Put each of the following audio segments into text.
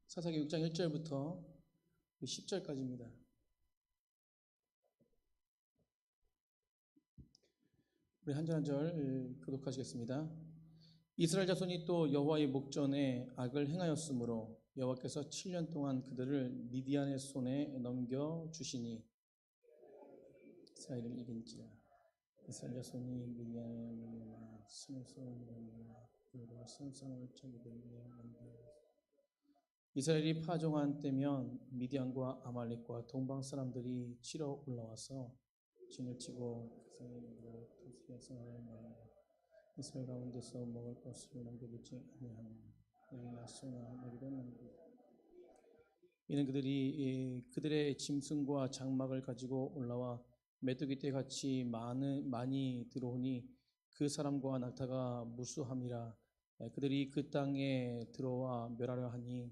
사사기 6장 1절부터 10절까지입니다. 우리 한 절 한 절 교독하시겠습니다. 이스라엘 자손이 또 여호와의 목전에 악을 행하였으므로 여호와께서 7년 동안 그들을 미디안의 손에 넘겨 주시니 이스라엘을 이긴지라. 이스라엘 자손이 미디안에 물려나 스물스물 물려나 그리고 산성을 자기들 위에 만들었습니다. 이스라엘이 파종한 때면 미디안과 아말렉과 동방 사람들이 치러 올라와서 진을 치고 그 사이로 토스의 성을 말하여 이스라엘 가운데서 먹을 것을 남겨두지 아니하며 너희 야소나 너희도 남기고 이는 그들이 그들의 짐승과 장막을 가지고 올라와 메뚜기 떼 같이 많이 들어오니 그 사람과 낙타가 무수함이라. 그들이 그 땅에 들어와 멸하려 하니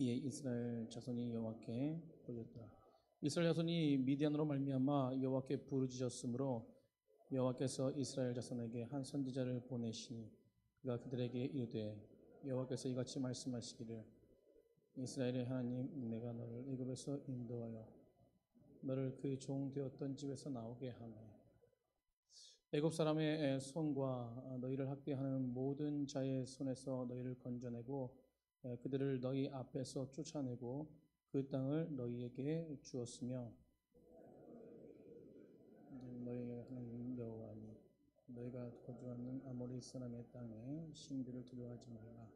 이에 이스라엘 자손이 여호와께 부르짖더라. 이스라엘 자손이 미디안으로 말미암아 여호와께 부르짖었으므로 여호와께서 이스라엘 자손에게 한 선지자를 보내시니 그가 그들에게 이르되 여호와께서 이같이 말씀하시기를 이스라엘의 하나님 내가 너를 애굽에서 인도하여 너를 그 종 되었던 집에서 나오게 하며 애굽 사람의 손과 너희를 학대하는 모든 자의 손에서 너희를 건져내고 그들을 너희 앞에서 쫓아내고 그 땅을 너희에게 주었으며 너희의 하나님 여호와니 너희가 거주하는 아모리 사람의 땅에 신들을 두려워하지 말라.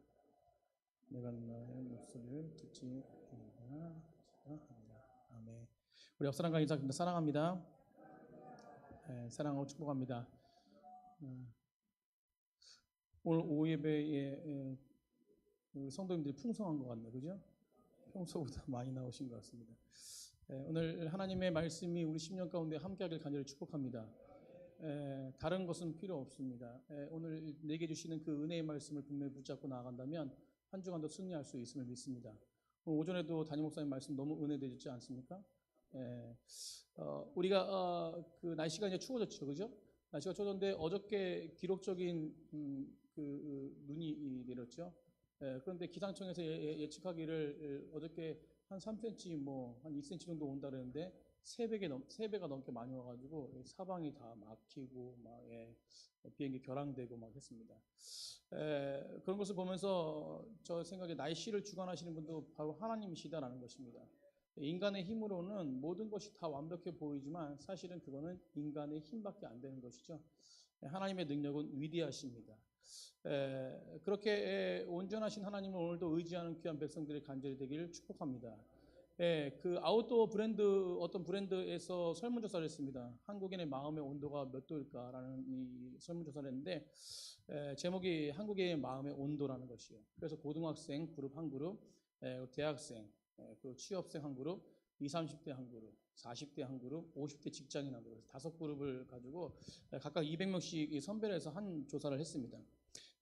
내가 너의 목소리를 듣지 아니하리라. 아멘. 우리 옆 사람과 인사드립니다. 사랑합니다. 사랑하고 축복합니다. 오늘 오후 예배에 우리 성도님들이 풍성한 것 같네요. 그죠? 평소보다 많이 나오신 것 같습니다. 오늘 하나님의 말씀이 우리 10년 가운데 함께하길 간절히 축복합니다. 다른 것은 필요 없습니다. 오늘 내게 주시는 그 은혜의 말씀을 분명히 붙잡고 나아간다면 한 주간도 승리할 수 있음을 믿습니다. 오늘 오전에도 담임 목사님 말씀 너무 은혜되지 않습니까? 우리가 그 날씨가 이제 추워졌죠, 그죠? 날씨가 추워졌는데 어저께 기록적인 눈이 내렸죠. 그런데 기상청에서 예측하기를 어저께 한 3cm, 한 2cm 정도 온다 그랬는데 3배가 넘게 많이 와가지고 사방이 다 막히고 비행기 결항되고 막 했습니다. 그런 것을 보면서 저 생각에 날씨를 주관하시는 분도 바로 하나님이시다라는 것입니다. 인간의 힘으로는 모든 것이 다 완벽해 보이지만 사실은 그거는 인간의 힘밖에 안 되는 것이죠. 하나님의 능력은 위대하십니다. 그렇게 온전하신 하나님을 오늘도 의지하는 귀한 백성들의 간절히 되기를 축복합니다. 그 아웃도어 브랜드 어떤 브랜드에서 설문조사를 했습니다. 한국인의 마음의 온도가 몇 도일까라는 이 설문조사를 했는데 제목이 한국인의 마음의 온도라는 것이에요. 그래서 고등학생 그룹 한 그룹, 대학생, 그리고 취업생 한 그룹, 20, 30대 한 그룹, 40대 한 그룹, 50대 직장인 한 그룹, 5그룹을 가지고 각각 200명씩 선별을 해서 한 조사를 했습니다.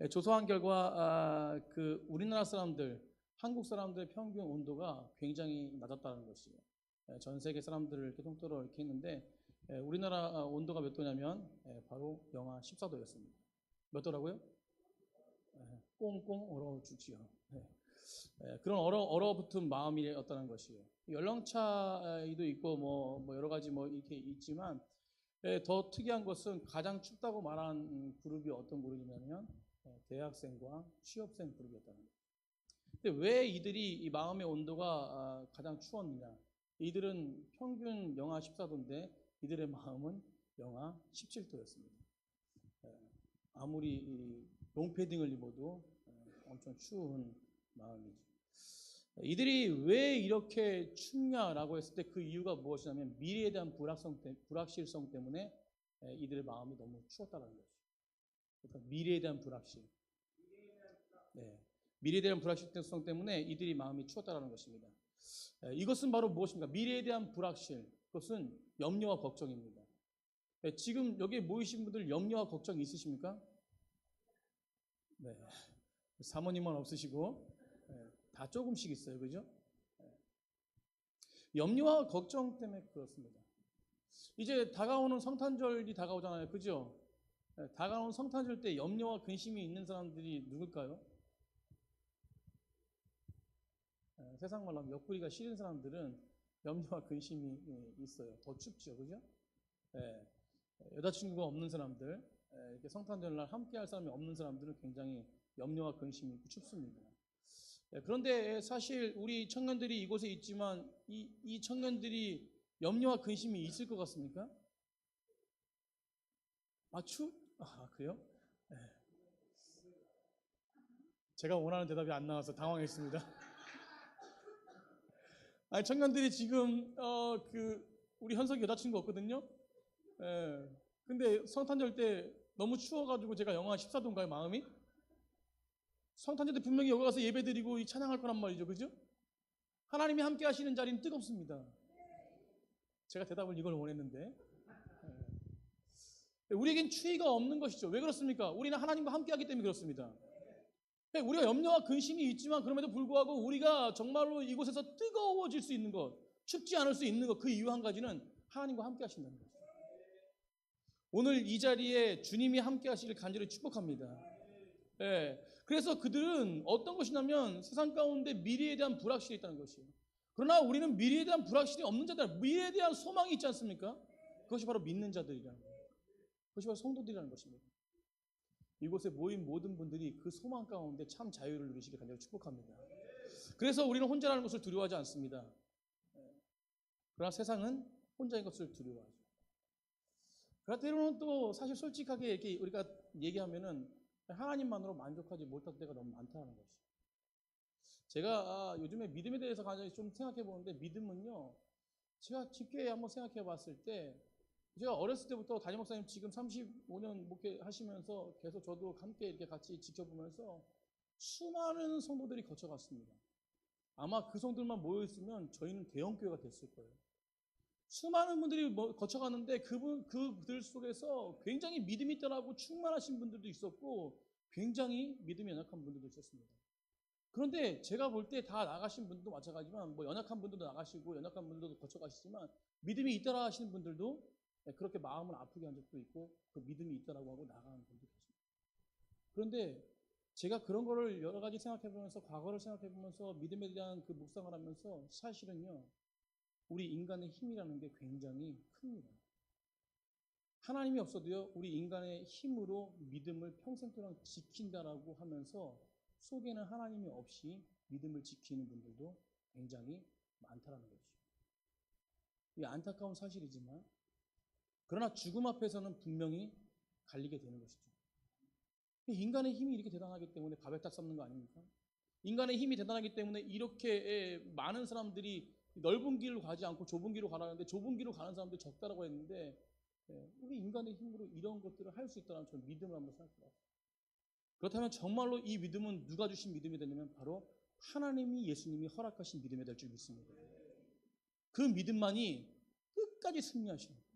조사한 결과 그 우리나라 사람들, 한국 사람들의 평균 온도가 굉장히 낮았다는 것이에요. 전 세계 사람들을 이렇게 통틀어 이렇게 했는데 우리나라 온도가 몇 도냐면 바로 영하 14도였습니다. 몇 도라고요? 꽁꽁 얼어 죽지요. 그런 얼어붙은 마음이었다는 것이에요. 연령차이도 있고 뭐 여러 가지 이렇게 있지만 더 특이한 것은 가장 춥다고 말한 그룹이 어떤 그룹이냐면 대학생과 취업생 그룹이었다는 거예요. 근데 왜 이들이 이 마음의 온도가 가장 추웠느냐? 이들은 평균 영하 14도인데 이들의 마음은 영하 17도였습니다. 아무리 롱패딩을 입어도 엄청 추운 마음이죠. 이들이 왜 이렇게 춥냐라고 했을 때 그 이유가 무엇이냐면 미래에 대한 불확실성 때문에 이들의 마음이 너무 추웠다는 거죠. 그러니까 미래에 대한 불확실. 미래에 대한 불확실성 때문에 이들이 마음이 추웠다는 것입니다. 이것은 바로 무엇입니까? 미래에 대한 불확실. 그것은 염려와 걱정입니다. 지금 여기에 모이신 분들 염려와 걱정 있으십니까? 네. 사모님만 없으시고 다 조금씩 있어요. 그죠? 염려와 걱정 때문에 그렇습니다. 이제 다가오는 성탄절이 다가오잖아요. 그죠? 다가오는 성탄절 때 염려와 근심이 있는 사람들이 누굴까요? 세상 말로 하면 옆구리가 시린 사람들은 염려와 근심이 있어요. 더 춥죠, 그죠? 예, 여자친구가 없는 사람들, 이렇게 성탄절날 함께할 사람이 없는 사람들은 굉장히 염려와 근심이 있고 춥습니다. 그런데 사실 우리 청년들이 이곳에 있지만 이 청년들이 염려와 근심이 있을 것 같습니까? 그래요? 네. 제가 원하는 대답이 안 나와서 당황했습니다. 아니, 청년들이 지금 우리 현석이 여자친구 없거든요. 예. 근데 성탄절 때 너무 추워가지고 제가 영하 14도인가요, 마음이? 성탄절 때 분명히 여기 가서 예배드리고 찬양할 거란 말이죠, 그죠? 하나님이 함께 하시는 자리는 뜨겁습니다. 제가 대답을 이걸 원했는데. 우리에겐 추위가 없는 것이죠. 왜 그렇습니까? 우리는 하나님과 함께 하기 때문에 그렇습니다. 우리가 염려와 근심이 있지만 그럼에도 불구하고 우리가 정말로 이곳에서 뜨거워질 수 있는 것, 춥지 않을 수 있는 것, 그 이유 한 가지는 하나님과 함께 하신다는 거죠. 오늘 이 자리에 주님이 함께 하시길 간절히 축복합니다. 그래서 그들은 어떤 것이냐면 세상 가운데 미래에 대한 불확실이 있다는 것이에요. 그러나 우리는 미래에 대한 불확실이 없는 자들, 미래에 대한 소망이 있지 않습니까? 그것이 바로 믿는 자들이라는 거예요. 그것이 바로 성도들이라는 것입니다. 이곳에 모인 모든 분들이 그 소망 가운데 참 자유를 누리시길 간절히 축복합니다. 그래서 우리는 혼자라는 것을 두려워하지 않습니다. 그러나 세상은 혼자인 것을 두려워하죠. 그러나 때로는 또 사실 솔직하게 이렇게 우리가 얘기하면은 하나님만으로 만족하지 못할 때가 너무 많다는 것이죠. 제가 요즘에 믿음에 대해서 간절히 좀 생각해 보는데, 믿음은요, 제가 깊게 한번 생각해 봤을 때, 제가 어렸을 때부터 담임 목사님 지금 35년 목회하시면서 계속 저도 함께 이렇게 같이 지켜보면서 수많은 성도들이 거쳐갔습니다. 아마 그 성도들만 모여있으면 저희는 대형교회가 됐을 거예요. 수많은 분들이 거쳐갔는데 그들 속에서 굉장히 믿음이 있다라고 충만하신 분들도 있었고 굉장히 믿음이 연약한 분들도 있었습니다. 그런데 제가 볼 때 다 나가신 분들도 마찬가지지만 연약한 분들도 나가시고 연약한 분들도 거쳐가시지만 믿음이 있다라 하시는 분들도 그렇게 마음을 아프게 한 적도 있고 그 믿음이 있다라고 하고 나가는 분들도 있습니다. 그런데 제가 그런 거를 여러 가지 생각해보면서 과거를 생각해보면서 믿음에 대한 그 묵상을 하면서 사실은요, 우리 인간의 힘이라는 게 굉장히 큽니다. 하나님이 없어도요, 우리 인간의 힘으로 믿음을 평생 동안 지킨다라고 하면서 속에는 하나님이 없이 믿음을 지키는 분들도 굉장히 많다라는 거죠. 이 안타까운 사실이지만 그러나 죽음 앞에서는 분명히 갈리게 되는 것이죠. 인간의 힘이 이렇게 대단하기 때문에 바벨탑 쌓는 거 아닙니까? 인간의 힘이 대단하기 때문에 이렇게 많은 사람들이 넓은 길로 가지 않고 좁은 길로 가라는데 좁은 길로 가는 사람들이 적다라고 했는데 우리 인간의 힘으로 이런 것들을 할 수 있다는 저는 믿음을 한번 생각해요. 그렇다면 정말로 이 믿음은 누가 주신 믿음이 되냐면 바로 하나님이 예수님이 허락하신 믿음이 될 줄 믿습니다. 그 믿음만이 끝까지 승리하시는 거예요.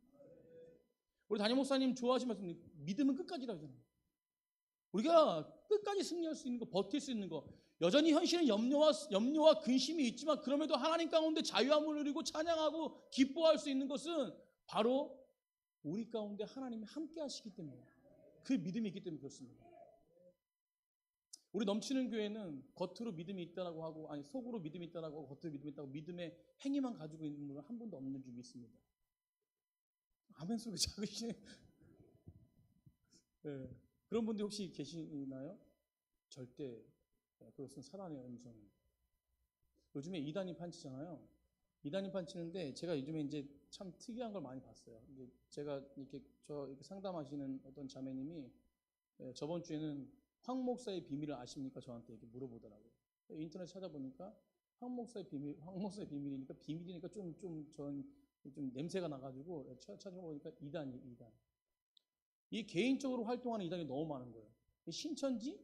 우리 담임 목사님 좋아하시면서 믿음은 끝까지라잖아요. 우리가 끝까지 승리할 수 있는 거, 버틸 수 있는 거, 여전히 현실은 염려와 근심이 있지만 그럼에도 하나님 가운데 자유함을 누리고 찬양하고 기뻐할 수 있는 것은 바로 우리 가운데 하나님이 함께 하시기 때문에, 그 믿음이 있기 때문에 그렇습니다. 우리 넘치는 교회는 겉으로 믿음이 있다라고 하고, 아니 속으로 믿음이 있다라고 하고 겉으로 믿음이 있다고 믿음의 행위만 가지고 있는 분은 한 분도 없는 줄 믿습니다. 아멘 소리가 작으시네. 네. 그런 분들 혹시 계시나요? 절대 그것은 사단의 음성입니다. 요즘에 이단이 판치잖아요. 이단이 판치는데 제가 요즘에 이제 참 특이한 걸 많이 봤어요. 이제 제가 이렇게 상담하시는 어떤 자매님이 저번 주에는 황 목사의 비밀을 아십니까? 저한테 이렇게 물어보더라고요. 인터넷 찾아보니까 황 목사의 비밀이니까 좀 냄새가 나가지고 찾아보니까 이단이에요, 이단. 이 개인적으로 활동하는 이단이 너무 많은 거예요. 신천지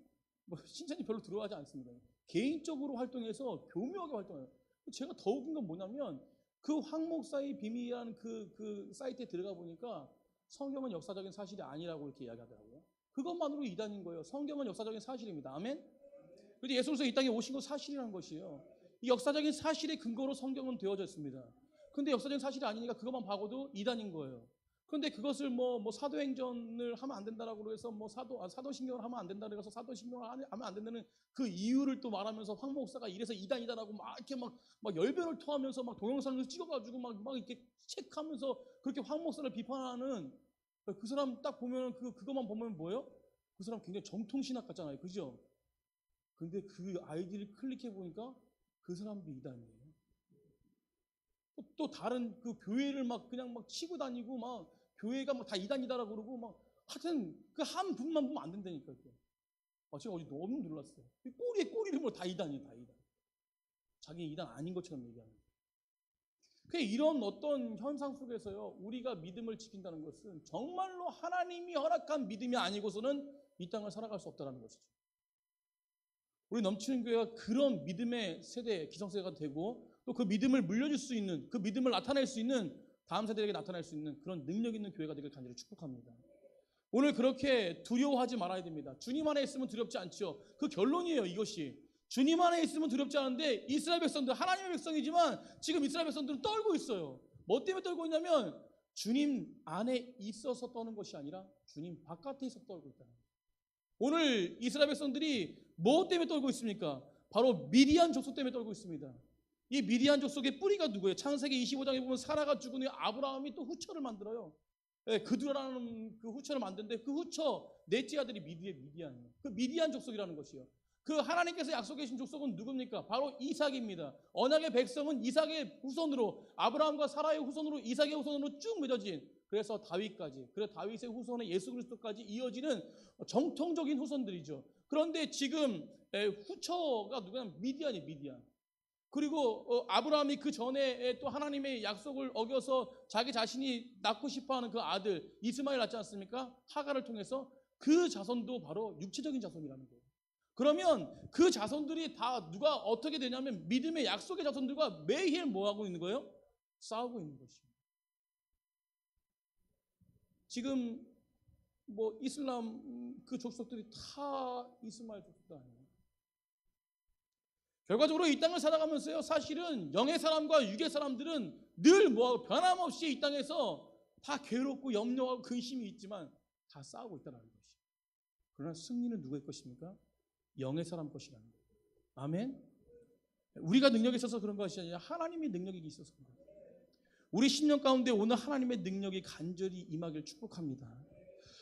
별로 들어가지 않습니다. 개인적으로 활동해서 교묘하게 활동해요. 제가 더 웃긴 건 뭐냐면 그 황 목사의 비밀이라는 그 사이트에 들어가 보니까 성경은 역사적인 사실이 아니라고 이렇게 이야기하더라고요. 그것만으로 이단인 거예요. 성경은 역사적인 사실입니다. 아멘? 그런데 예수님께서 이 땅에 오신 건 사실이라는 것이에요. 이 역사적인 사실의 근거로 성경은 되어져 있습니다. 근데 역사적인 사실이 아니니까 그것만 봐도 이단인 거예요. 그런데 그것을 뭐 사도행전을 하면 안 된다라고 해서 뭐 사도신경을 하면 안 된다고 해서 사도신경을 하면 안 된다는 그 이유를 또 말하면서 황 목사가 이래서 이단이다라고 막 이렇게 막 열변을 토하면서 막 동영상을 찍어가지고 막 이렇게 체크하면서 그렇게 황 목사를 비판하는 그 사람 딱 보면 그것만 보면 뭐예요? 그 사람 굉장히 정통신학 같잖아요, 그죠? 근데 그 아이디를 클릭해 보니까 그 사람도 이단이에요. 또 다른 그 교회를 막 그냥 막 치고 다니고 막 교회가 막 다 이단이다라고 그러고 막 하여튼 그 한 분만 보면 안 된다니까요. 제가 어제 너무 놀랐어요. 꼬리에 꼬리를 뭐 다 이단이에요, 다 이단. 자기 이단 아닌 것처럼 얘기하는 거예요. 이런 어떤 현상 속에서요, 우리가 믿음을 지킨다는 것은 정말로 하나님이 허락한 믿음이 아니고서는 이 땅을 살아갈 수 없다는 것이죠. 우리 넘치는 교회가 그런 믿음의 세대, 기성세대가 되고 또 그 믿음을 물려줄 수 있는, 그 믿음을 나타낼 수 있는, 다음 세대에게 나타낼 수 있는 그런 능력 있는 교회가 되길 간절히 축복합니다. 오늘 그렇게 두려워하지 말아야 됩니다. 주님 안에 있으면 두렵지 않죠. 그 결론이에요, 이것이. 주님 안에 있으면 두렵지 않은데 이스라엘 백성들, 하나님의 백성이지만 지금 이스라엘 백성들은 떨고 있어요. 뭐 때문에 떨고 있냐면 주님 안에 있어서 떠는 것이 아니라 주님 바깥에 있어 떨고 있다는 거예요. 오늘 이스라엘 백성들이 뭐 때문에 떨고 있습니까? 바로 미디안 족속 때문에 떨고 있습니다. 이 미디안 족속의 뿌리가 누구예요? 창세기 25장에 보면 사라가 죽은 후에 아브라함이 또 후처를 만들어요. 그두라는 그 후처를 만드는데 그 후처 넷째 아들이 미디안이에요. 그 미디안 족속이라는 것이요. 그 하나님께서 약속해 주신 족속은 누굽니까? 바로 이삭입니다. 언약의 백성은 이삭의 후손으로, 아브라함과 사라의 후손으로, 이삭의 후손으로 쭉 맺어진, 그래서 다윗까지, 그래서 다윗의 후손의 예수 그리스도까지 이어지는 정통적인 후손들이죠. 그런데 지금 후처가 누구냐면 미디안이 미디안. 그리고 아브라함이 그 전에 또 하나님의 약속을 어겨서 자기 자신이 낳고 싶어하는 그 아들 이스마엘 낳지 않습니까? 하가를 통해서 그 자손도 바로 육체적인 자손이라는 거예요. 그러면 그 자손들이 다 누가 어떻게 되냐면 믿음의 약속의 자손들과 매일 뭐 하고 있는 거예요? 싸우고 있는 것이에요. 지금 뭐 이슬람 그 족속들이 다 이스마엘 족속도 아니에요. 결과적으로 이 땅을 살아가면서요, 사실은 영의 사람과 육의 사람들은 늘 뭐 변함없이 이 땅에서 다 괴롭고 염려하고 근심이 있지만 다 싸우고 있다는 것이에요. 그러나 승리는 누구의 것입니까? 영의 사람 것이라는 거예요. 아멘. 우리가 능력이 있어서 그런 것이 아니라 하나님의 능력이 있어서 그런 거예요. 우리 10년 가운데 오늘 하나님의 능력이 간절히 임하길 축복합니다.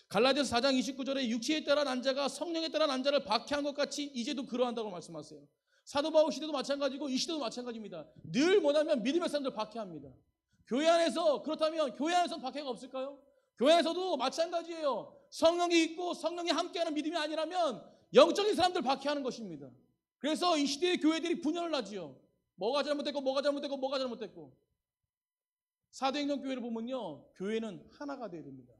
갈라디아서 4장 29절에 육체에 따라 난 자가 성령에 따라 난 자를 박해한 것 같이 이제도 그러한다고 말씀하세요. 사도 바울 시대도 마찬가지고 이 시대도 마찬가지입니다. 늘 뭐냐면 믿음의 사람들 박해합니다. 교회 안에서, 그렇다면 교회 안에서 박해가 없을까요? 교회 안에서도 마찬가지예요. 성령이 있고 성령이 함께하는 믿음이 아니라면 영적인 사람들 박해하는 것입니다. 그래서 이 시대의 교회들이 분열을 하지요. 뭐가 잘못됐고 뭐가 잘못됐고 뭐가 잘못됐고. 사도행전 교회를 보면요, 교회는 하나가 되어야 됩니다.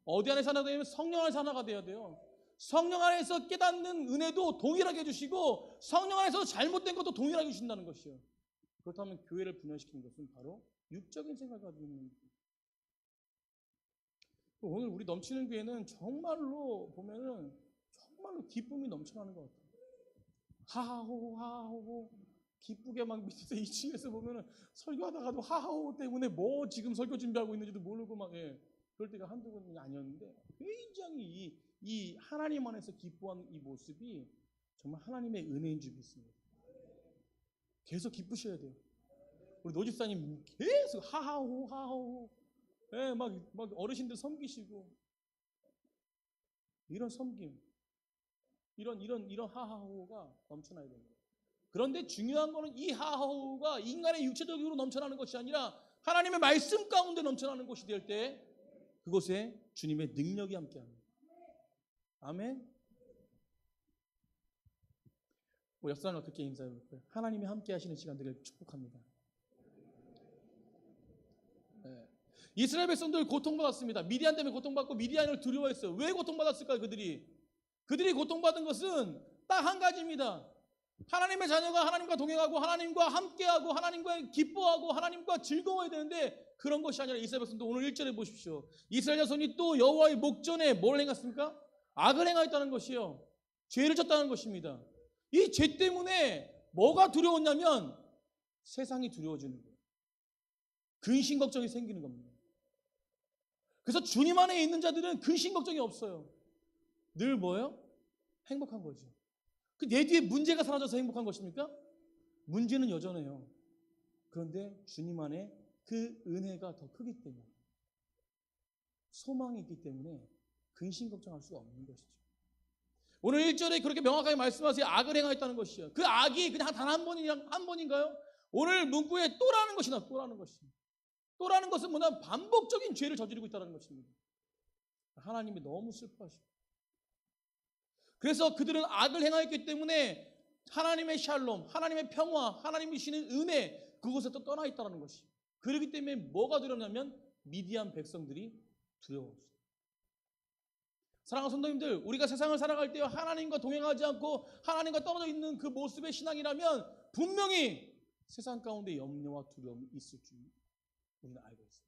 어디 안에서 하나가 되면 성령 안에서 하나가 되어야 돼요. 성령 안에서 깨닫는 은혜도 동일하게 해주시고 성령 안에서 잘못된 것도 동일하게 해주신다는 것이요. 그렇다면 교회를 분열시키는 것은 바로 육적인 생각을 가지고 있는 거예요. 오늘 우리 넘치는 교회는 정말로 보면은 정말로 기쁨이 넘쳐나는 것 같아요. 하하호호 하하호호 기쁘게 막 밑에서 2층에서 보면은 설교하다가도 하하호호 때문에 뭐 지금 설교 준비하고 있는지도 모르고 막 그럴 때가 한두 번이 아니었는데 굉장히 이 하나님 안에서 기뻐하는 이 모습이 정말 하나님의 은혜인 줄 믿습니다. 계속 기쁘셔야 돼요. 우리 노집사님 계속 하하호 하하호 막 어르신들 섬기시고 이런 섬김 이런 하하호가 넘쳐나야 됩니다. 그런데 중요한 거는 이 하하호가 인간의 육체적으로 넘쳐나는 것이 아니라 하나님의 말씀 가운데 넘쳐나는 것이 될 때 그곳에 주님의 능력이 함께합니다. 아멘. 역사가 그렇게 인사해 볼까요? 하나님이 함께하시는 시간 되길 축복합니다. 이스라엘 백성들 고통받았습니다. 미디안 때문에 고통받고 미디안을 두려워했어요. 왜 고통받았을까요? 그들이 고통받은 것은 딱 한 가지입니다. 하나님의 자녀가 하나님과 동행하고 하나님과 함께하고 하나님과 기뻐하고 하나님과 즐거워야 되는데 그런 것이 아니라 이스라엘 백성들 오늘 1절에 보십시오. 이스라엘 자손이 또 여호와의 목전에 뭘 행했습니까? 악을 행하였다는 것이요. 죄를 졌다는 것입니다. 이 죄 때문에 뭐가 두려웠냐면 세상이 두려워지는 거예요. 근심 걱정이 생기는 겁니다. 그래서 주님 안에 있는 자들은 근심 걱정이 없어요. 늘 뭐예요? 행복한 거죠. 그 내 뒤에 문제가 사라져서 행복한 것입니까? 문제는 여전해요. 그런데 주님 안에 그 은혜가 더 크기 때문에, 소망이 있기 때문에 근심 걱정할 수가 없는 것이죠. 오늘 1절에 그렇게 명확하게 말씀하세요. 악을 행하였다는 것이요. 그 악이 그냥 단 한 번인가요? 오늘 문구에 또라는 것이 나와요. 또라는 것이. 또라는 것은 뭐냐? 반복적인 죄를 저지르고 있다는 것입니다. 하나님이 너무 슬퍼하시고. 그래서 그들은 악을 행하였기 때문에 하나님의 샬롬, 하나님의 평화, 하나님이 주시는 은혜, 그곳에 또 떠나 있다는 것이. 그렇기 때문에 뭐가 두렵냐면 미디안 백성들이 두려웠어요. 사랑하는 성도님들, 우리가 세상을 살아갈 때 하나님과 동행하지 않고 하나님과 떨어져 있는 그 모습의 신앙이라면 분명히 세상 가운데 염려와 두려움이 있을 줄 우리는 알고 있어요.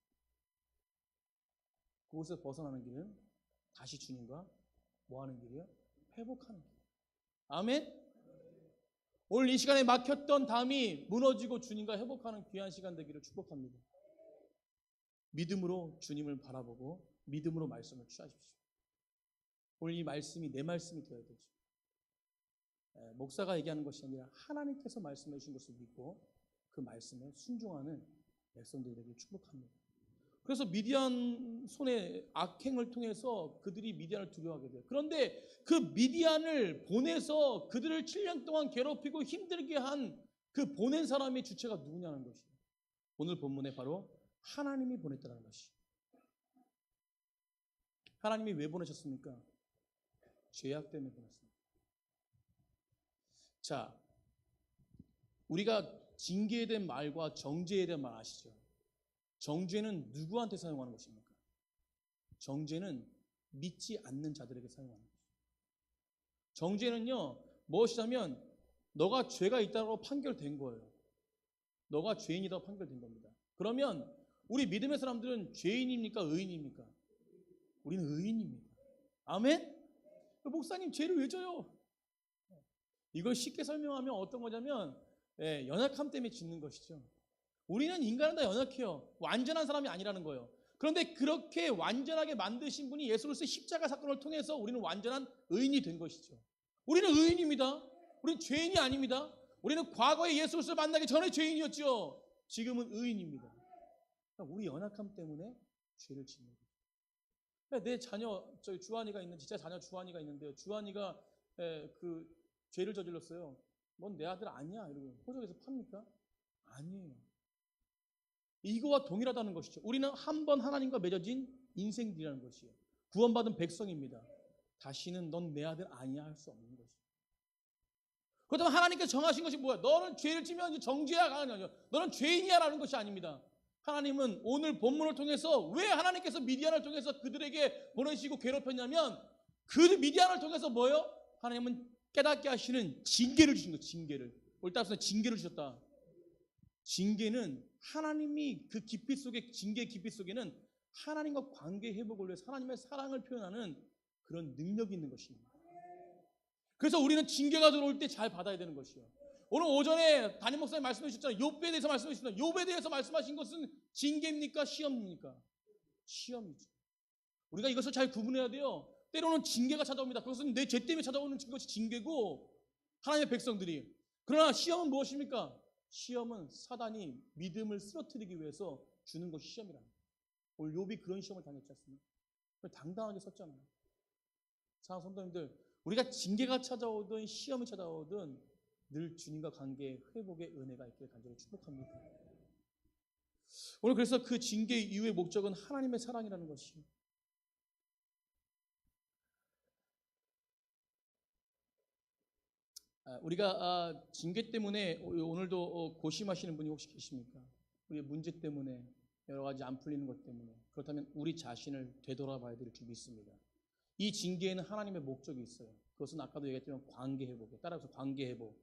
그곳에서 벗어나는 길은 다시 주님과 뭐하는 길이에요? 회복하는 길. 아멘? 오늘 이 시간에 막혔던 담이 무너지고 주님과 회복하는 귀한 시간 되기를 축복합니다. 믿음으로 주님을 바라보고 믿음으로 말씀을 취하십시오. 오늘 이 말씀이 내 말씀이 되어야 되죠. 목사가 얘기하는 것이 아니라 하나님께서 말씀해 주신 것을 믿고 그 말씀에 순종하는 백성들이 되기를 축복합니다. 그래서 미디안 손의 악행을 통해서 그들이 미디안을 두려워하게 돼요. 그런데 그 미디안을 보내서 그들을 7년 동안 괴롭히고 힘들게 한 그 보낸 사람의 주체가 누구냐는 것이에요. 오늘 본문에 바로 하나님이 보냈다는 것이. 하나님이 왜 보내셨습니까? 죄악 때문에 보냈습니다. 자, 우리가 징계에 대한 말과 정죄에 대한 말 아시죠? 정죄는 누구한테 사용하는 것입니까? 정죄는 믿지 않는 자들에게 사용하는 것입니다. 정죄는요, 무엇이냐면 너가 죄가 있다고 판결된 거예요. 너가 죄인이라고 판결된 겁니다. 그러면 우리 믿음의 사람들은 죄인입니까? 의인입니까? 우리는 의인입니다. 아멘? 목사님 죄를 왜 져요? 이걸 쉽게 설명하면 어떤 거냐면 연약함 때문에 짓는 것이죠. 우리는 인간은 다 연약해요. 완전한 사람이 아니라는 거예요. 그런데 그렇게 완전하게 만드신 분이 예수 그리스도의 십자가 사건을 통해서 우리는 완전한 의인이 된 것이죠. 우리는 의인입니다. 우리는 죄인이 아닙니다. 우리는 과거에 예수 그리스도를 만나기 전에 죄인이었죠. 지금은 의인입니다. 우리 연약함 때문에 죄를 짓는 거예요. 내 자녀, 저희 주한이가 있는, 진짜 자녀 주한이가 있는데요. 주한이가 그 죄를 저질렀어요. 넌 내 아들 아니야. 이러고 호적에서 팝니까? 아니에요. 이거와 동일하다는 것이죠. 우리는 한 번 하나님과 맺어진 인생들이라는 것이에요. 구원받은 백성입니다. 다시는 넌 내 아들 아니야 할 수 없는 것이에요. 그렇다면 하나님께서 정하신 것이 뭐야? 너는 죄를 지면 정죄야 아니야. 너는 죄인이야라는 것이 아닙니다. 하나님은 오늘 본문을 통해서 왜 하나님께서 미디안을 통해서 그들에게 보내시고 괴롭혔냐면 그 미디안을 통해서 뭐예요? 하나님은 깨닫게 하시는 징계를 주신 거예요. 징계를. 오늘 따라서 징계를 주셨다. 징계는 하나님이 그 깊이 속에, 징계의 깊이 속에는 하나님과 관계 회복을 위해서 하나님의 사랑을 표현하는 그런 능력이 있는 것입니다. 그래서 우리는 징계가 들어올 때 잘 받아야 되는 것이에요. 오늘 오전에 담임 목사님 말씀해 주셨잖아요. 욥에 대해서 말씀해 주셨잖아요. 욥에 대해서 말씀하신 것은 징계입니까? 시험입니까? 시험이죠. 우리가 이것을 잘 구분해야 돼요. 때로는 징계가 찾아옵니다. 그것은 내 죄 때문에 찾아오는 것이 징계고 하나님의 백성들이. 그러나 시험은 무엇입니까? 시험은 사단이 믿음을 쓰러뜨리기 위해서 주는 것이 시험이랍니다. 오늘 욥이 그런 시험을 당했지 않습니까? 당당하게 섰잖아요. 사랑하는 성도님들, 우리가 징계가 찾아오든 시험이 찾아오든 늘 주님과 관계의 회복의 은혜가 있기를 간절히 축복합니다. 오늘 그래서 그 징계 이후의 목적은 하나님의 사랑이라는 것이에요. 우리가 징계 때문에 오늘도 고심하시는 분이 혹시 계십니까? 우리의 문제 때문에, 여러 가지 안 풀리는 것 때문에. 그렇다면 우리 자신을 되돌아봐야 될 줄 믿습니다. 이 징계에는 하나님의 목적이 있어요. 그것은 아까도 얘기했지만 관계 회복이에요. 따라서 관계 회복.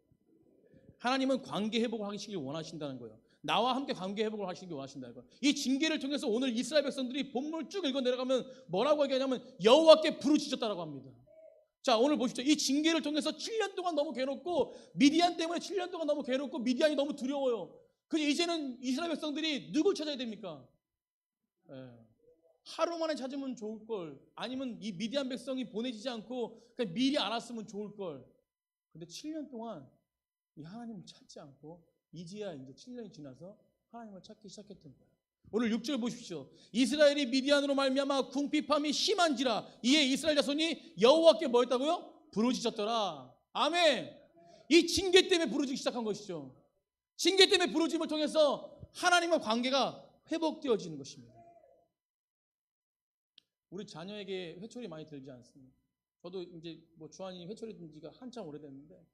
하나님은 관계 회복을 하시길 원하신다는 거예요. 나와 함께 관계 회복을 하시길 원하신다는 거예요. 이 징계를 통해서 오늘 이스라엘 백성들이 본문을 쭉 읽어 내려가면 뭐라고 얘기하냐면 여호와께 부르짖었다라고 합니다. 자, 오늘 보십시오. 이 징계를 통해서 7년 동안 너무 괴롭고 미디안 때문에 7년 동안 너무 괴롭고 미디안이 너무 두려워요. 그래서 이제는 이스라엘 백성들이 누굴 찾아야 됩니까? 하루 만에 찾으면 좋을 걸. 아니면 이 미디안 백성이 보내지지 않고 그냥 미리 알았으면 좋을 걸. 근데 7년 동안 이 하나님을 찾지 않고 이제야 이제 7년이 지나서 하나님을 찾기 시작했던 거예요. 오늘 6절 보십시오. 이스라엘이 미디안으로 말미암아 궁핍함이 심한지라 이에 이스라엘 자손이 여호와께 뭐 했다고요? 부르짖었더라. 아멘. 이 징계 때문에 부르짖기 시작한 것이죠. 징계 때문에 부르짖음을 통해서 하나님과 관계가 회복되어지는 것입니다. 우리 자녀에게 회초리 많이 들지 않습니다. 저도 이제 뭐 주한이 회초리 든 지가 한참 오래됐는데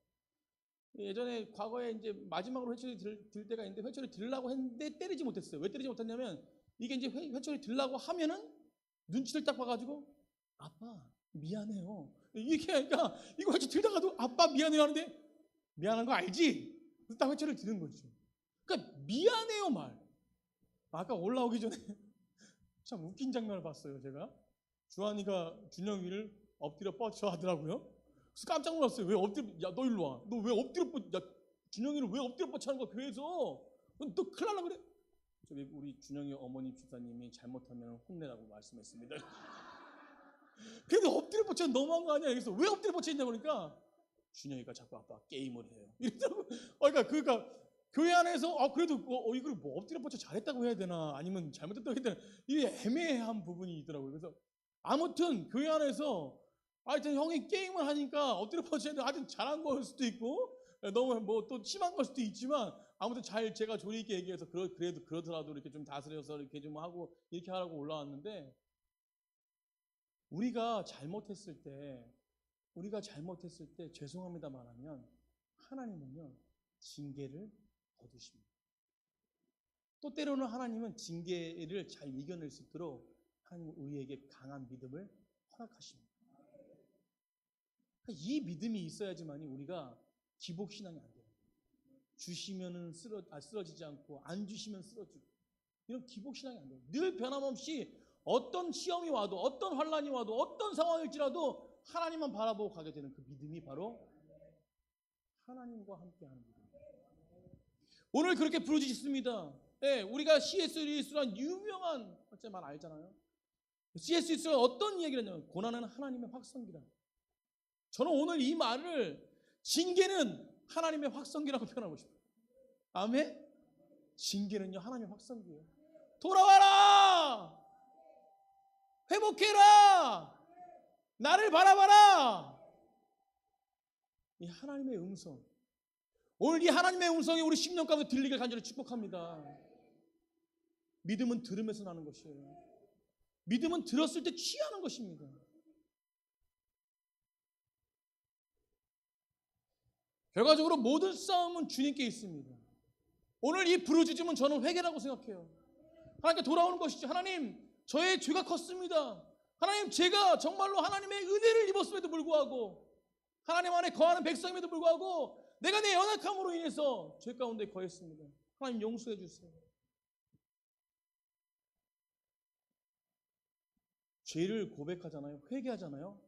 예전에 과거에 이제 마지막으로 회초리 들 때가 있는데 회초리 들라고 했는데 때리지 못했어요. 왜 때리지 못했냐면 이게 이제 회초리 들라고 하면은 눈치를 딱 봐가지고 아빠 미안해요. 이게 그러니까 이거 회초리 들다가도 아빠 미안해요 하는데 미안한 거 알지? 그래서 딱 회초리를 드는 거죠. 그러니까 미안해요 말. 아까 올라오기 전에 참 웃긴 장면을 봤어요. 제가 주한이가 준영이를 엎드려 뻗쳐 하더라고요. 그래서 깜짝 놀랐어요. 왜 엎드려? 야, 너 일로 와. 너 왜 엎드려 뻗? 야, 준영이를 왜 엎드려 뻗쳐 하는 거야 교회에서? 너 큰일 날라 그래. 저기 우리 준영이 어머니 집사님이 잘못하면 혼내라고 말씀했습니다. 그래도 엎드려 뻗쳐 너무한 거 아니야? 그래서 왜 엎드려 뻗쳐 있냐 그러니까 준영이가 자꾸 아빠 게임을 해요. 이러더라고. 그러니까 교회 안에서 그래도 이걸 뭐 엎드려 뻗쳐 잘했다고 해야 되나 아니면 잘못했다고 해야 되나 이게 애매한 부분이 있더라고요. 그래서 아무튼 교회 안에서 하여튼 형이 게임을 하니까 엎드려 뻗쳐 했는데 하여튼 잘한 걸 수도 있고 너무 뭐 또 심한 걸 수도 있지만 아무튼 제가 조리 있게 얘기해서 그래도 그러더라도 이렇게 좀 다스려서 이렇게 좀 하고 이렇게 하라고 올라왔는데 우리가 잘못했을 때 죄송합니다 말하면 하나님은요 징계를 거두십니다. 또 때로는 하나님은 징계를 잘 이겨낼 수 있도록 하나님은 우리에게 강한 믿음을 허락하십니다. 이 믿음이 있어야지만이 우리가 기복신앙이 안 돼요. 주시면은 쓰러지지 않고 안 주시면 쓰러지고 이런 기복신앙이 안 돼요. 늘 변함없이 어떤 시험이 와도 어떤 환난이 와도 어떤 상황일지라도 하나님만 바라보고 가게 되는 그 믿음이 바로 하나님과 함께하는 믿음입니다. 오늘 그렇게 부르짖습니다. 네, 우리가 C.S. 루이스란 유명한 말 알잖아요. C.S. 루이스가 어떤 이야기를 했냐면 고난은 하나님의 확성기라. 저는 오늘 이 말을 징계는 하나님의 확성기라고 표현하고 싶어요. 아멘? 징계는요 하나님의 확성기예요. 돌아와라! 회복해라! 나를 바라봐라! 이 하나님의 음성. 오늘 이 하나님의 음성이 우리 10년 가운데 들리길 간절히 축복합니다. 믿음은 들으면서 나는 것이에요. 믿음은 들었을 때 취하는 것입니다. 결과적으로 모든 싸움은 주님께 있습니다. 오늘 이 부르짖음은 저는 회개라고 생각해요. 하나님께 돌아오는 것이죠. 하나님, 저의 죄가 컸습니다. 하나님, 제가 정말로 하나님의 은혜를 입었음에도 불구하고 하나님 안에 거하는 백성임에도 불구하고 내가 내 연약함으로 인해서 죄 가운데 거했습니다. 하나님 용서해 주세요. 죄를 고백하잖아요. 회개하잖아요.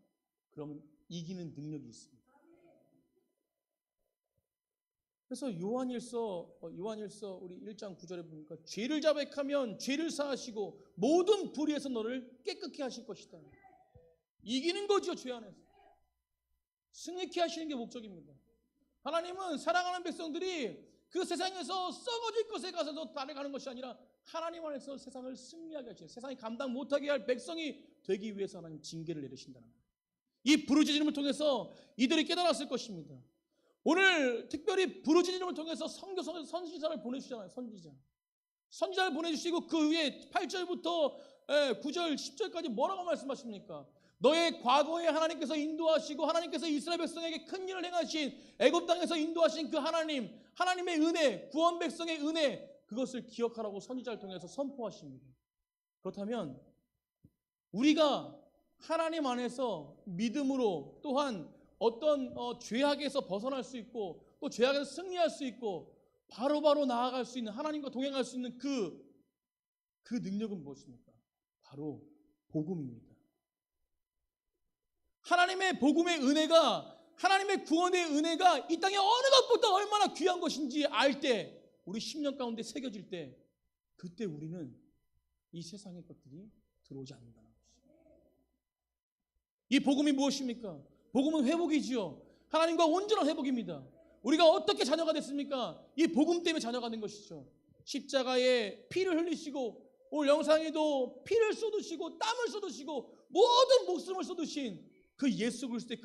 그러면 이기는 능력이 있습니다. 그래서 요한일서 우리 1장 9절에 보니까 죄를 자백하면 죄를 사하시고 모든 불의에서 너를 깨끗게 하실 것이다. 이기는 거죠. 죄 안에서 승리케 하시는 게 목적입니다. 하나님은 사랑하는 백성들이 그 세상에서 썩어질 것에 가서도 달려가는 것이 아니라 하나님 안에서 세상을 승리하게 하시는, 세상이 감당 못하게 할 백성이 되기 위해서 하나님 징계를 내리신다는 거예요. 이 부르짖음을 통해서 이들이 깨달았을 것입니다. 오늘 특별히 부르짖음을 통해서 선지자를 보내주시잖아요. 선지자를 보내주시고 그 위에 8절부터 9절 10절까지 뭐라고 말씀하십니까? 너의 과거에 하나님께서 인도하시고 하나님께서 이스라엘 백성에게 큰 일을 행하신 애굽 땅에서 인도하신 그 하나님의 은혜, 구원 백성의 은혜, 그것을 기억하라고 선지자를 통해서 선포하십니다. 그렇다면 우리가 하나님 안에서 믿음으로 또한 어떤 죄악에서 벗어날 수 있고 또 죄악에서 승리할 수 있고 바로바로 나아갈 수 있는, 하나님과 동행할 수 있는 그 능력은 무엇입니까? 바로 복음입니다. 하나님의 복음의 은혜가, 하나님의 구원의 은혜가 이 땅에 어느 것보다 얼마나 귀한 것인지 알 때, 우리 10년 가운데 새겨질 때, 그때 우리는 이 세상의 것들이 들어오지 않는다는 것이죠. 이 복음이 무엇입니까? 복음은 회복이지요. 하나님과 온전한 회복입니다. 우리가 어떻게 자녀가 됐습니까? 이 복음 때문에 자녀가 된 것이죠. 십자가에 피를 흘리시고 오늘 영상에도 피를 쏟으시고 땀을 쏟으시고 모든 목숨을 쏟으신 그 예수 그리스도의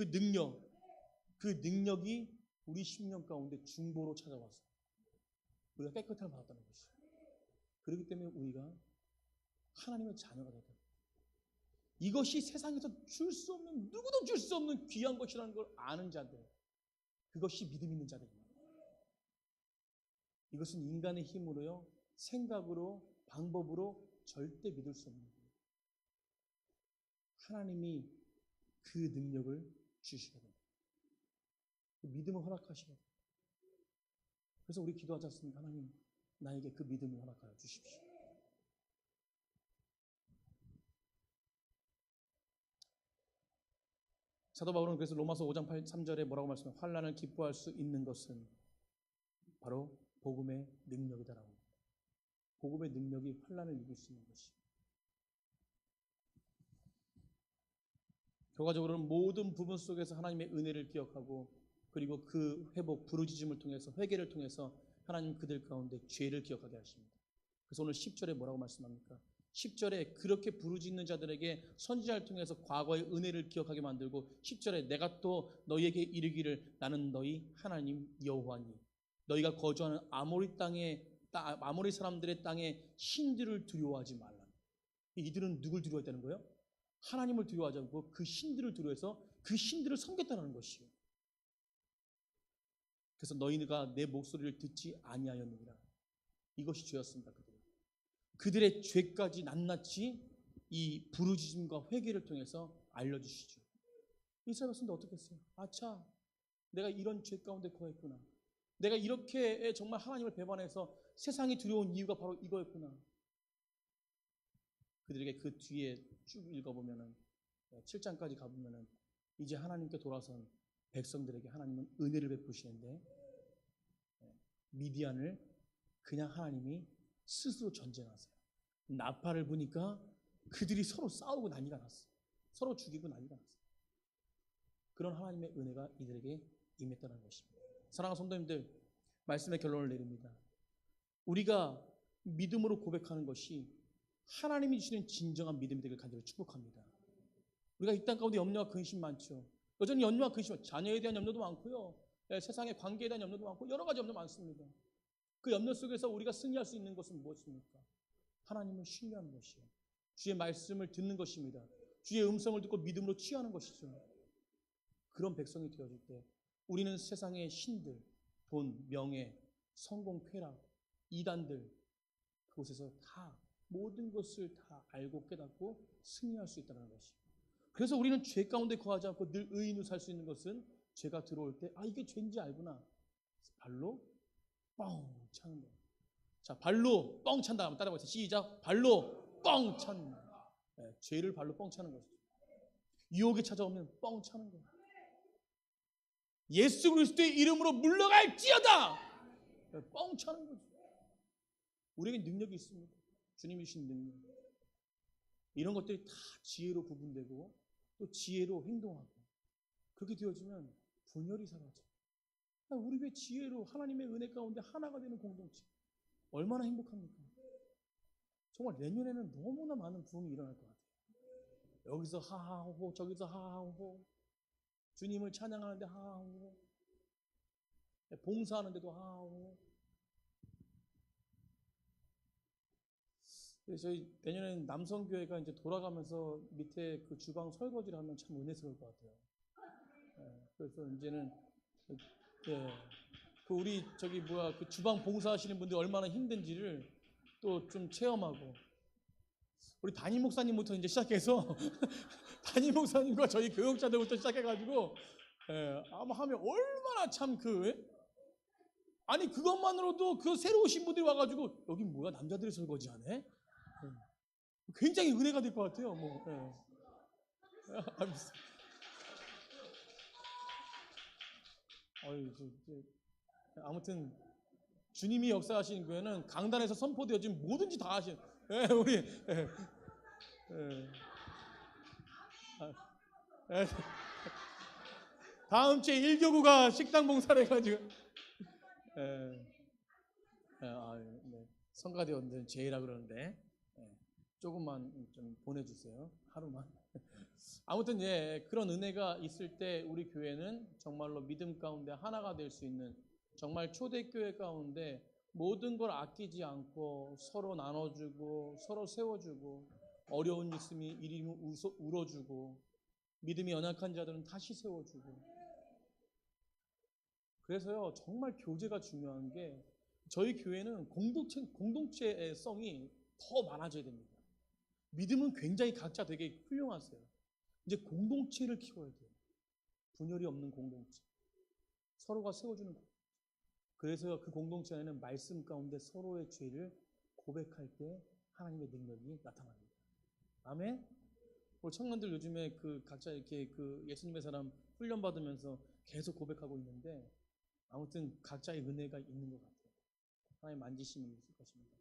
그 능력이 우리 심령 가운데 중보로 찾아와서 우리가 깨끗함을 받았다는 것이죠. 그렇기 때문에 우리가 하나님의 자녀가 되다. 이것이 세상에서 줄 수 없는, 누구도 줄 수 없는 귀한 것이라는 걸 아는 자들, 그것이 믿음 있는 자들입니다. 이것은 인간의 힘으로요, 생각으로, 방법으로 절대 믿을 수 없는 거예요. 하나님이 그 능력을 주시거든요. 그 믿음을 허락하시거든요. 그래서 우리 기도하지 않습니까? 하나님, 나에게 그 믿음을 허락하여 주십시오. 사도 바울은 그래서 로마서 5장 3절에 뭐라고 말씀해요? 환난을 기뻐할 수 있는 것은 바로 복음의 능력이다라고. 복음의 능력이 환난을 이길 수 있는 것이. 결과적으로는 모든 부분 속에서 하나님의 은혜를 기억하고 그리고 그 회복, 부르짖음을 통해서 회개를 통해서 하나님 그들 가운데 죄를 기억하게 하십니다. 그래서 오늘 10절에 뭐라고 말씀합니까? 10절에 그렇게 부르짖는 자들에게 선지자를 통해서 과거의 은혜를 기억하게 만들고 10절에 내가 또 너희에게 이르기를 나는 너희 하나님 여호와니 너희가 거주하는 아모리 사람들의 땅에 신들을 두려워하지 말라. 이들은 누굴 두려워했다는 거예요? 하나님을 두려워하지 않고 그 신들을 두려워해서 그 신들을 섬겼다는 것이요. 그래서 너희가 내 목소리를 듣지 아니하였느니라. 이것이 죄였습니다. 그들의 죄까지 낱낱이 이 부르짖음과 회개를 통해서 알려주시죠. 이스라엘 백성들 어떻게 했어요? 아차, 내가 이런 죄 가운데 거했구나. 내가 이렇게 정말 하나님을 배반해서 세상이 두려운 이유가 바로 이거였구나. 그들에게 그 뒤에 쭉 읽어보면은 7장까지 가보면은 이제 하나님께 돌아선 백성들에게 하나님은 은혜를 베푸시는데 미디안을 그냥 하나님이 스스로 전쟁하세요. 나팔을 부니까 그들이 서로 싸우고 난리가 났어요. 서로 죽이고 난리가 났어요. 그런 하나님의 은혜가 이들에게 임했다는 것입니다. 사랑하는 성도님들, 말씀의 결론을 내립니다. 우리가 믿음으로 고백하는 것이 하나님이 주시는 진정한 믿음이 되길 간절히 축복합니다. 우리가 이 땅 가운데 염려와 근심 많죠. 여전히 염려와 근심, 자녀에 대한 염려도 많고요. 세상의 관계에 대한 염려도 많고 여러 가지 염려 많습니다. 그 염려 속에서 우리가 승리할 수 있는 것은 무엇입니까? 하나님을 신뢰하는 것이요. 주의 말씀을 듣는 것입니다. 주의 음성을 듣고 믿음으로 취하는 것이죠. 그런 백성이 되어질 때 우리는 세상의 신들, 돈, 명예, 성공, 쾌락, 이단들 그곳에서 다 모든 것을 다 알고 깨닫고 승리할 수 있다는 것이요. 그래서 우리는 죄 가운데 거하지 않고 늘 의인으로 살 수 있는 것은 죄가 들어올 때 이게 죄인지 알구나. 발로 뻥 차는 거예요. 자, 발로 뻥 찬다. 한번 따라해보세요. 시작. 발로 뻥 차는 거예요. 네, 죄를 발로 뻥 차는 거죠. 유혹이 찾아오면 뻥 차는 거예요. 예수 그리스도의 이름으로 물러갈지어다. 네, 뻥 차는 거죠. 우리에게 능력이 있습니다. 주님이 주신 능력. 이런 것들이 다 지혜로 구분되고 또 지혜로 행동하고 그렇게 되어지면 분열이 사라져요. 우리 왜 지혜로 하나님의 은혜 가운데 하나가 되는 공동체 얼마나 행복합니까? 정말 내년에는 너무나 많은 부흥이 일어날 것 같아요. 여기서 하하호호 저기서 하하호호 주님을 찬양하는데 하하호호 봉사하는데도 하하호호. 저희 내년에는 남성교회가 이제 돌아가면서 밑에 그 주방 설거지를 하면 참 은혜스러울 것 같아요. 그래서 이제는 그 우리 그 주방 봉사하시는 분들이 얼마나 힘든지를 또 좀 체험하고 우리 담임 목사님부터 이제 시작해서 담임 목사님과 저희 교육자들부터 시작해가지고 아마 하면 얼마나 참 아니 그것만으로도 그 새로 오신 분들이 와가지고 여기 뭐야 남자들이 설거지하네. 굉장히 은혜가 될 것 같아요. 아무튼 주님이 역사하시는 교회는 강단에서 선포되어진 뭐든지 다 하시는 우리 예. 아, 예. 다음 주에 1교구가 식당 봉사를 해가지고 예. 네. 성가대원들은 제이라 그러는데 조금만 좀 보내주세요. 하루만. 아무튼 그런 은혜가 있을 때 우리 교회는 정말로 믿음 가운데 하나가 될 수 있는 정말 초대교회 가운데 모든 걸 아끼지 않고 서로 나눠주고 서로 세워주고 어려운 일 있으면 이리 울어주고 믿음이 연약한 자들은 다시 세워주고 그래서요 정말 교제가 중요한 게 저희 교회는 공동체의 성이 더 많아져야 됩니다. 믿음은 굉장히 각자 되게 훌륭하세요. 이제 공동체를 키워야 돼요. 분열이 없는 공동체. 서로가 세워주는 공동체. 그래서 그 공동체 안에는 말씀 가운데 서로의 죄를 고백할 때 하나님의 능력이 나타납니다. 아멘? 우리 청년들 요즘에 그 각자 이렇게 그 예수님의 사람 훈련 받으면서 계속 고백하고 있는데 아무튼 각자의 은혜가 있는 것 같아요. 하나님 만지심이 있을 것입니다.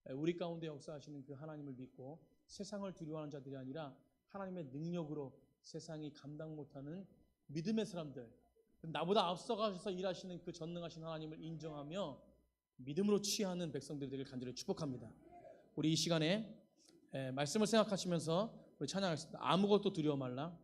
우리 가운데 역사하시는 그 하나님을 믿고 세상을 두려워하는 자들이 아니라 하나님의 능력으로 세상이 감당 못하는 믿음의 사람들, 나보다 앞서가셔서 일하시는 그 전능하신 하나님을 인정하며 믿음으로 취하는 백성들이 되길 간절히 축복합니다. 우리 이 시간에 말씀을 생각하시면서 우리 찬양하겠습니다. 아무것도 두려워 말라.